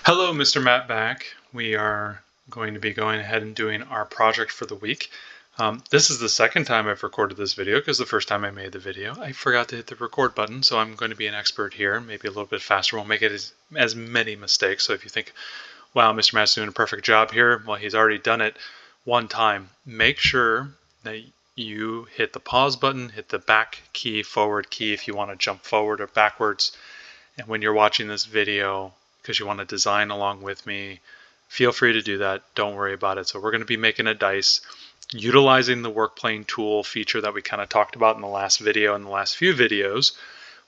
Hello, Mr. Matt back. We are going to be going ahead and doing our project for the week. This is the second time I've recorded this video because the first time I made the video, I forgot to hit the record button, so I'm going to be an expert here, maybe a little bit faster. Won't make it as many mistakes. So if you think, wow, Mr. Matt's doing a perfect job here, well, he's already done it one time. Make sure that you hit the pause button, hit the back key, forward key if you want to jump forward or backwards. And when you're watching this video, because you want to design along with me, feel free to do that. Don't worry about it. So we're going to be making a dice utilizing the work plane tool feature that we kind of talked about in the last video and the last few videos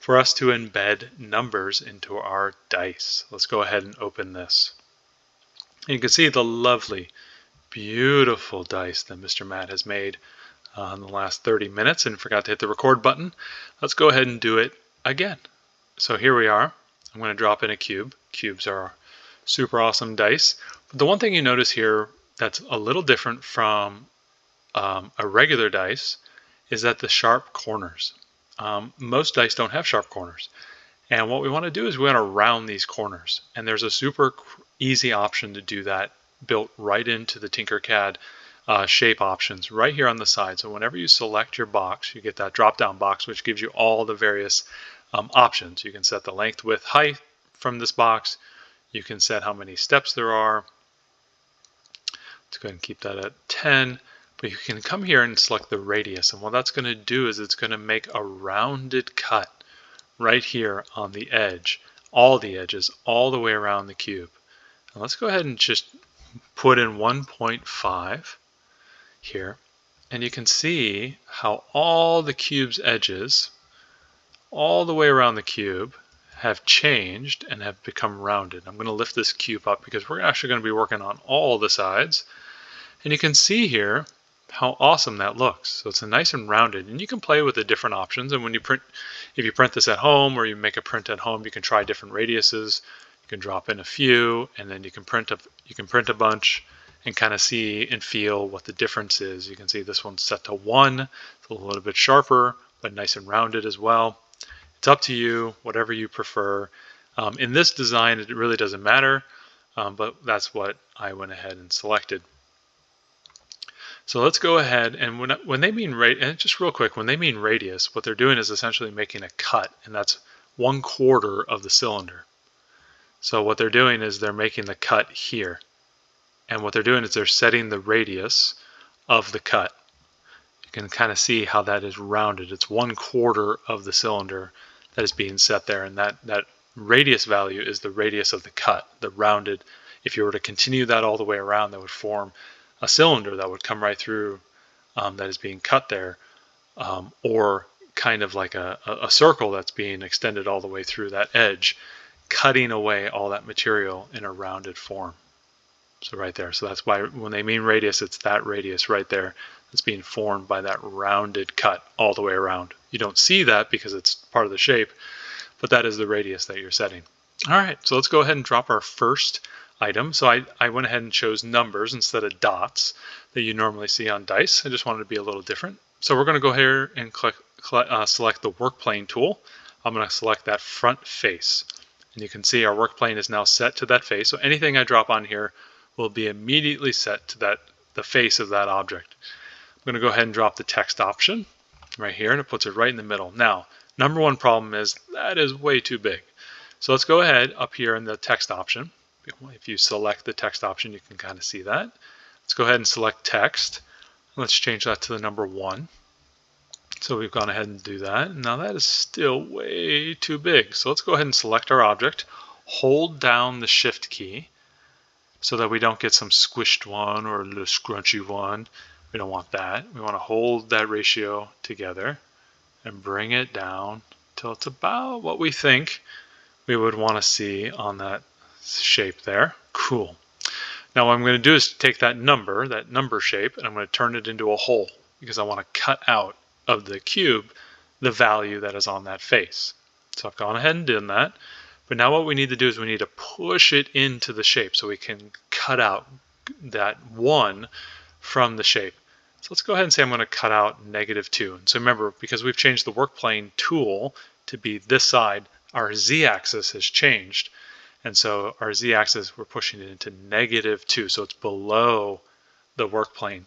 for us to embed numbers into our dice. Let's go ahead and open this. And you can see the lovely, beautiful dice that Mr. Matt has made in the last 30 minutes and forgot to hit the record button. Let's go ahead and do it again. So here we are. I'm going to drop in a cube. Cubes are super awesome dice. But the one thing you notice here that's a little different from a regular dice is that the sharp corners. Most dice don't have sharp corners. And what we want to do is we want to round these corners. And there's a super easy option to do that built right into the Tinkercad shape options right here on the side. So whenever you select your box, you get that drop-down box which gives you all the various options. You can set the length, width, height from this box. You can set how many steps there are. Let's go ahead and keep that at 10. But you can come here and select the radius. And what that's going to do is it's going to make a rounded cut right here on the edge, all the edges, all the way around the cube. And let's go ahead and just put in 1.5 here. And you can see how all the cube's edges all the way around the cube have changed and have become rounded. I'm going to lift this cube up because we're actually going to be working on all the sides. And you can see here how awesome that looks. So it's a nice and rounded, and you can play with the different options. And when you print, if you print this at home or you make a print at home, you can try different radiuses. You can drop in a few, and then you can print a bunch and kind of see and feel what the difference is. You can see this one's set to 1. It's a little bit sharper, but nice and rounded as well. It's up to you, whatever you prefer. In this design, it really doesn't matter, but that's what I went ahead and selected. So let's go ahead, and when they mean and just real quick, when they mean radius, what they're doing is essentially making a cut, and that's 1/4 of the cylinder. So what they're doing is they're making the cut here, and what they're doing is they're setting the radius of the cut. You can kind of see how that is rounded. It's 1/4 of the cylinder that is being set there, and that radius value is the radius of the cut, the rounded. If you were to continue that all the way around, that would form a cylinder that would come right through that is being cut there, or kind of like a circle that's being extended all the way through that edge, cutting away all that material in a rounded form. So right there. So that's why when they mean radius, it's that radius right there that's being formed by that rounded cut all the way around. You don't see that because it's part of the shape, but that is the radius that you're setting. All right, so let's go ahead and drop our first item. So I went ahead and chose numbers instead of dots that you normally see on dice. I just wanted to be a little different. So we're going to go here and select the work plane tool. I'm going to select that front face. And you can see our work plane is now set to that face. So anything I drop on here will be immediately set to the face of that object. I'm going to go ahead and drop the text option right here, and it puts it right in the middle. Now, number one problem is that is way too big. So let's go ahead up here in the text option. If you select the text option, you can kind of see that. Let's go ahead and select text. Let's change that to the number 1. So we've gone ahead and do that. Now that is still way too big. So let's go ahead and select our object, hold down the shift key so that we don't get some squished one or a little scrunchy one. We don't want that. We want to hold that ratio together and bring it down till it's about what we think we would want to see on that shape there. Cool. Now what I'm going to do is take that number shape, and I'm going to turn it into a hole because I want to cut out of the cube the value that is on that face. So I've gone ahead and done that. But now what we need to do is we need to push it into the shape so we can cut out that 1 from the shape. So let's go ahead and say I'm going to cut out -2. And so remember, because we've changed the work plane tool to be this side, our z-axis has changed. And so our z-axis, we're pushing it into -2, so it's below the work plane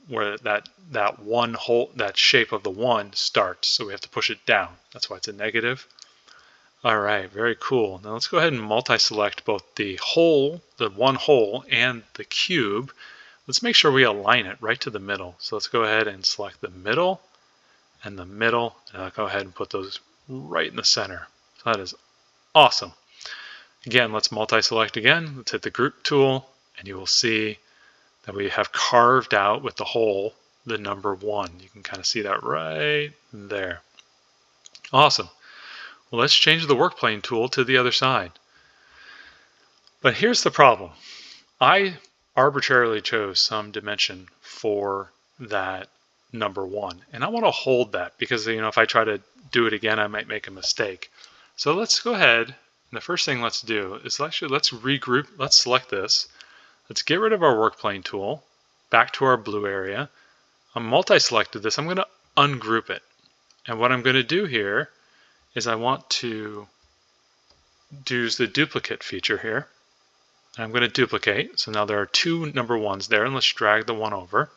where that one hole, that shape of the one starts. So we have to push it down. That's why it's a negative. All right, very cool. Now let's go ahead and multi-select both the one hole, and the cube. Let's make sure we align it right to the middle. So let's go ahead and select the middle and the middle, and I'll go ahead and put those right in the center. So that is awesome. Again, let's multi-select again. Let's hit the group tool, and you will see that we have carved out with the hole the number 1. You can kind of see that right there. Awesome. Well, let's change the work plane tool to the other side. But here's the problem. I arbitrarily chose some dimension for that number 1, and I want to hold that because, you know, if I try to do it again, I might make a mistake. So let's go ahead, and the first thing let's do is let's regroup. Let's select this. Let's get rid of our work plane tool, back to our blue area. I'm multi-selected this. I'm going to ungroup it. And what I'm going to do here is I want to use the duplicate feature here. And I'm going to duplicate. So now there are 2 number 1s there, and let's drag the 1 over.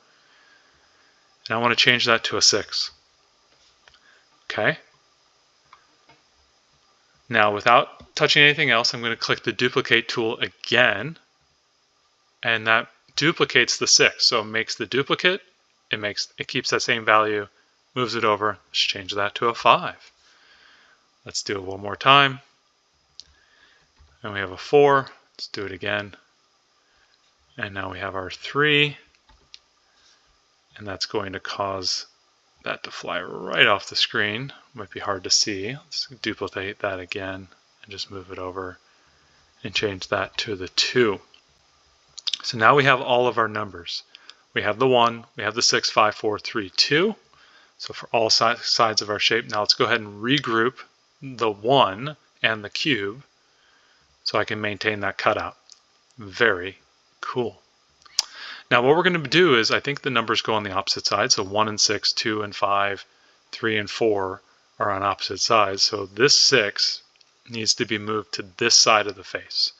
And I want to change that to a 6. Okay. Now, without touching anything else, I'm going to click the duplicate tool again, and that duplicates the 6. So it makes the duplicate, it keeps that same value, moves it over. Let's change that to a 5. Let's do it one more time. And we have a 4. Let's do it again. And now we have our 3, and that's going to cause that to fly right off the screen. Might be hard to see. Let's duplicate that again and just move it over and change that to the 2. So now we have all of our numbers. We have the 1, we have the 6, 5, 4, 3, 2. So for all sides of our shape, now let's go ahead and regroup the 1 and the cube so I can maintain that cutout. Very cool. Now what we're going to do is, I think the numbers go on the opposite side. So 1 and 6, 2 and 5, 3 and 4 are on opposite sides. So this 6 needs to be moved to this side of the face.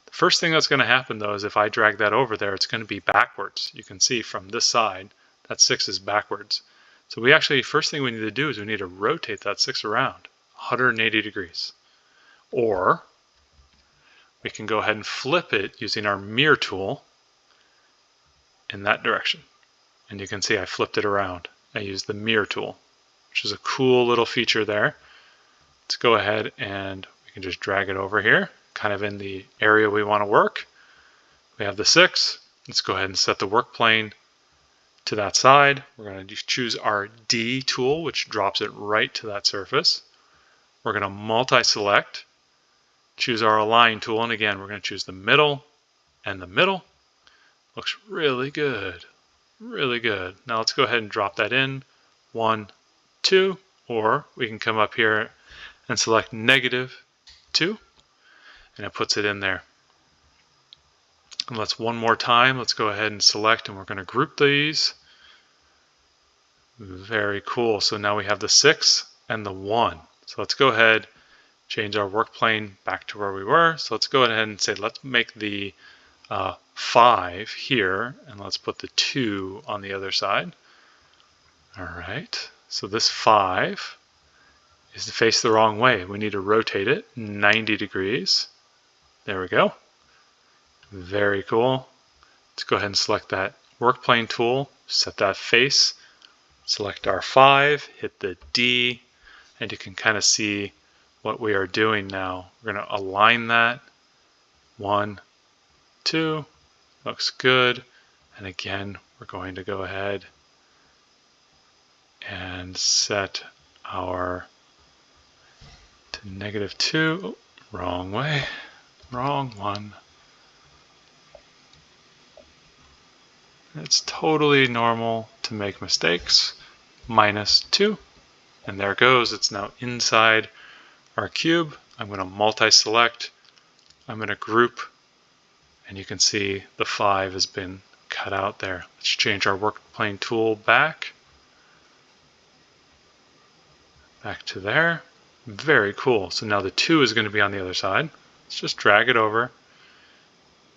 The first thing that's going to happen though is if I drag that over there, it's going to be backwards. You can see from this side that 6 is backwards. So we actually, first thing we need to do is we need to rotate that 6 around 180 degrees. Or we can go ahead and flip it using our mirror tool in that direction. And you can see I flipped it around. I used the mirror tool, which is a cool little feature there. Let's go ahead and we can just drag it over here, kind of in the area we want to work. We have the 6. Let's go ahead and set the work plane to that side. We're going to choose our D tool, which drops it right to that surface. We're going to multi-select, choose our align tool, and again we're going to choose the middle and the middle. Looks really good, really good. Now let's go ahead and drop that in, 1, 2, or we can come up here and select -2, and it puts it in there. And let's one more time, let's go ahead and select, and we're going to group these. Very cool. So now we have the 6 and the 1. So let's go ahead, change our work plane back to where we were. So let's go ahead and say, let's make the 5 here, and let's put the 2 on the other side. All right, so this 5 is to face the wrong way. We need to rotate it 90 degrees. There we go. Very cool. Let's go ahead and select that work plane tool, set that face, select our 5, hit the D, and you can kind of see what we are doing now. We're going to align that. 1, 2, looks good. And again, we're going to go ahead and set our to -2. Oh, wrong way, wrong one. It's totally normal to make mistakes. -2, and there it goes. It's now inside our cube. I'm going to multi-select. I'm going to group, and you can see the 5 has been cut out there. Let's change our work plane tool back to there. Very cool. So now the 2 is going to be on the other side. Let's just drag it over.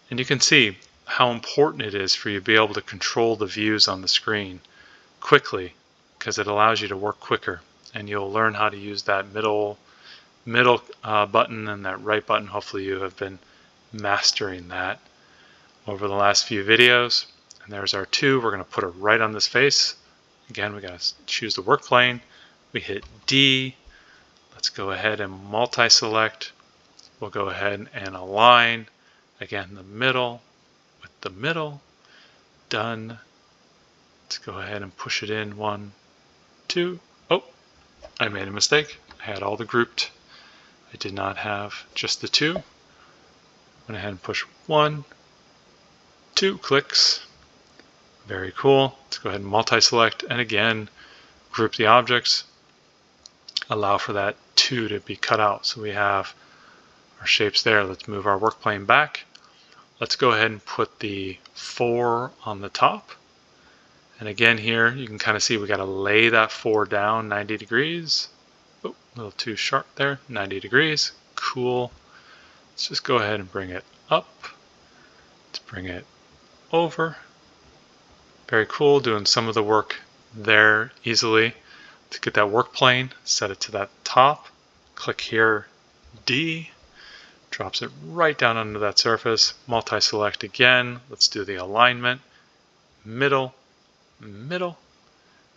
And you can see how important it is for you to be able to control the views on the screen quickly, because it allows you to work quicker. And you'll learn how to use that middle button and that right button. Hopefully you have been mastering that over the last few videos. And there's our 2. We're going to put it right on this face. Again, we got to choose the work plane. We hit D. Let's go ahead and multi-select. We'll go ahead and align. Again, the middle with the middle. Done. Let's go ahead and push it in. 1, 2. Oh, I made a mistake. I had all the grouped. I did not have just the 2. Went ahead and push 1, 2 clicks. Very cool. Let's go ahead and multi-select, and again, group the objects. Allow for that 2 to be cut out. So we have our shapes there. Let's move our work plane back. Let's go ahead and put the 4 on the top. And again here, you can kind of see we got to lay that 4 down 90 degrees. Oh, a little too sharp there. 90 degrees. Cool. Let's just go ahead and bring it up. Let's bring it over. Very cool. Doing some of the work there easily. To get that work plane, set it to that top. Click here, D. Drops it right down onto that surface. Multi-select again. Let's do the alignment. Middle, middle.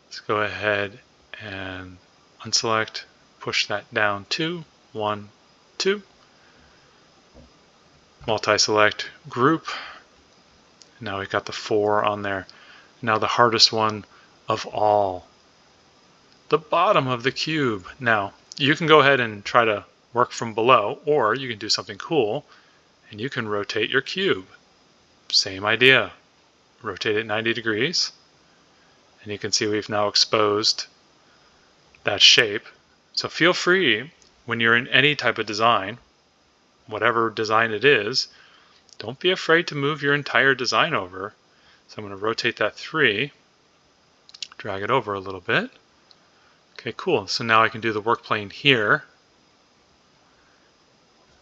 Let's go ahead and unselect. Push that down 2, 1, 2. Multi-select, group. Now we've got the 4 on there. Now the hardest one of all, the bottom of the cube. Now you can go ahead and try to work from below, or you can do something cool and you can rotate your cube. Same idea. Rotate it 90 degrees, and you can see we've now exposed that shape. So feel free, when you're in any type of design, whatever design it is, don't be afraid to move your entire design over. So I'm going to rotate that 3, drag it over a little bit. Okay, cool. So now I can do the work plane here.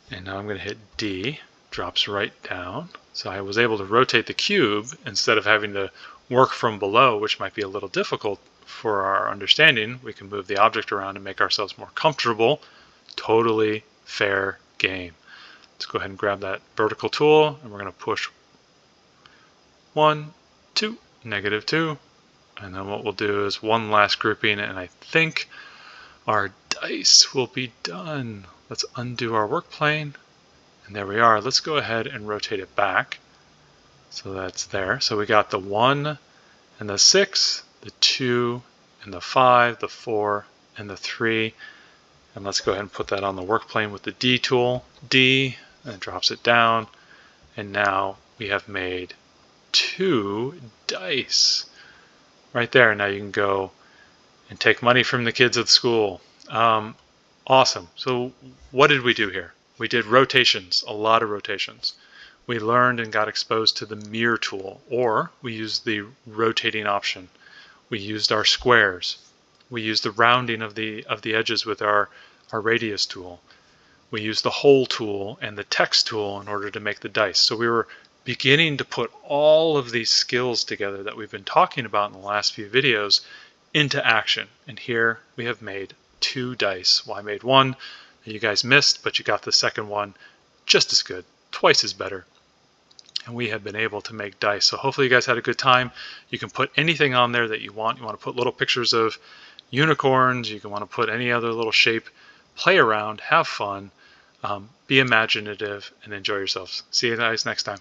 And now I'm going to hit D, drops right down. So I was able to rotate the cube instead of having to work from below, which might be a little difficult for our understanding. We can move the object around and make ourselves more comfortable. Totally fair game. Let's go ahead and grab that vertical tool, and we're going to push 1, 2, -2. And then what we'll do is one last grouping, and I think our dice will be done. Let's undo our work plane, and there we are. Let's go ahead and rotate it back. So that's there. So we got the 1 and the 6, the 2 and the 5, the 4 and the 3. And let's go ahead and put that on the work plane with the D tool. D, and it drops it down. And now we have made 2 dice. Right there. Now you can go and take money from the kids at school. Awesome. So what did we do here? We did rotations, a lot of rotations. We learned and got exposed to the mirror tool, or we used the rotating option. We used our squares. We used the rounding of the edges with our radius tool. We used the hole tool and the text tool in order to make the dice. So we were beginning to put all of these skills together that we've been talking about in the last few videos into action. And here we have made 2 dice. Well, I made 1 that you guys missed, but you got the second one just as good, twice as better. And we have been able to make dice. So hopefully you guys had a good time. You can put anything on there that you want. You want to put little pictures of unicorns. You can want to put any other little shape. Play around, have fun, be imaginative, and enjoy yourselves. See you guys next time.